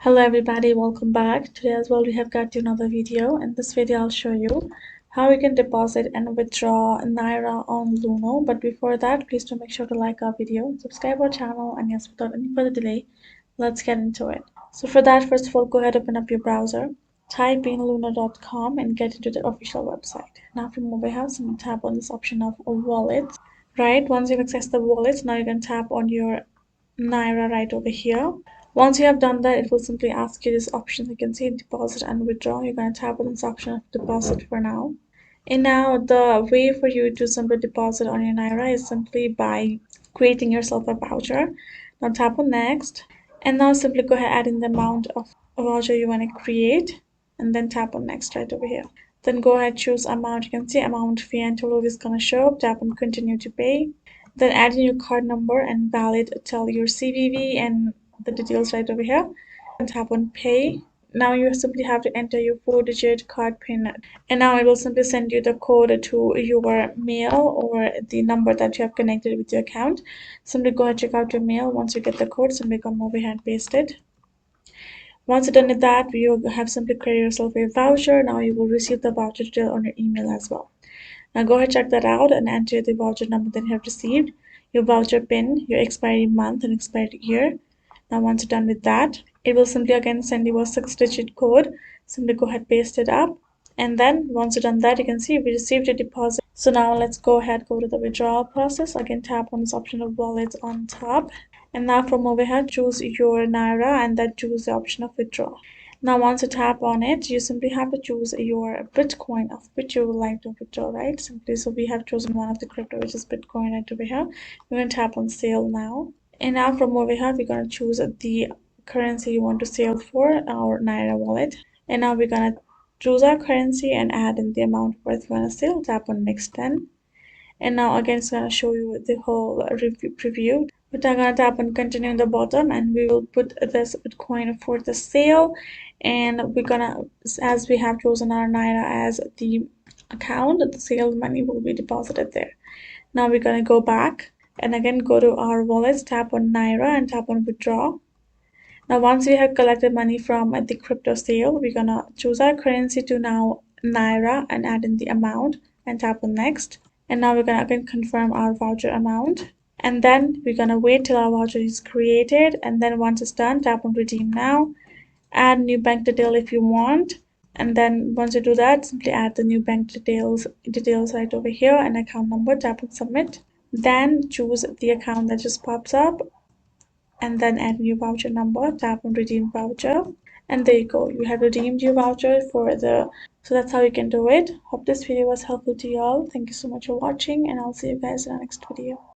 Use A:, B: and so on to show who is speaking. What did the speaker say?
A: Hello everybody, welcome back. Today as well we have got you another video. In this video I'll show you how you can deposit and withdraw Naira on Luno. But before that, please do make sure to like our video, subscribe our channel, and yes, without any further delay, let's get into it. So for that, first of all, go ahead, open up your browser, type in luno.com and get into the official website. Now from over here, so tap on this option of wallet. Right, once you've accessed the wallet, now you can tap on your Naira right over here. Once you have done that, it will simply ask you this option. You can see deposit and withdraw. You're going to tap on this option of deposit for now. And now the way for you to simply deposit on your Naira is simply by creating yourself a voucher. Now tap on next. And now simply go ahead add in the amount of voucher you want to create. And then tap on next right over here. Then go ahead choose amount. You can see amount, fee, and total is going to show up. Tap on continue to pay. Then add in your card number and valid tell your CVV and the details right over here, and tap on pay. Now you simply have to enter your 4-digit card pin, and now it will simply send you the code to your mail or the number that you have connected with your account. Simply go ahead check out your mail. Once you get the code, simply come over here and paste it. Once you're done with that, you have simply created yourself a voucher. Now you will receive the voucher detail on your email as well. Now go ahead, check that out and enter the voucher number that you have received, your voucher PIN, your expiry month and expiry year. Now once you're done with that, it will simply again send you a 6-digit code. Simply go ahead, paste it up. And then once you're done that, you can see we received a deposit. So now let's go ahead, go to the withdrawal process. Again, tap on this option of wallets on top. And now from over here, choose your Naira and then choose the option of withdraw. Now once you tap on it, you simply have to choose your Bitcoin of which you would like to withdraw, right? Simply, so we have chosen one of the crypto, which is Bitcoin right over here. We're going to tap on sale now. And now from over here, we're going to choose the currency you want to sell for our Naira wallet. And now we're going to choose our currency and add in the amount worth we want to sell. Tap on next then. And now again, it's going to show you the whole preview. But I'm going to tap on continue in the bottom and we will put this Bitcoin for the sale. And we're gonna, as we have chosen our Naira as the account, the sale money will be deposited there. Now we're gonna go back and again go to our wallets, tap on Naira and tap on withdraw. Now once we have collected money from the crypto sale, we're gonna choose our currency to now Naira and add in the amount and tap on next. And now we're gonna again confirm our voucher amount. And then we're gonna wait till our voucher is created. And then once it's done, tap on redeem now. Add new bank detail if you want, and then once you do that, simply add the new bank details right over here and account number. Tap on submit, then choose the account that just pops up and then add new voucher number. Tap on redeem voucher, and there you go, you have redeemed your voucher for the so that's how you can do it. Hope this video was helpful to you all. Thank you so much for watching, and I'll see you guys in the next video.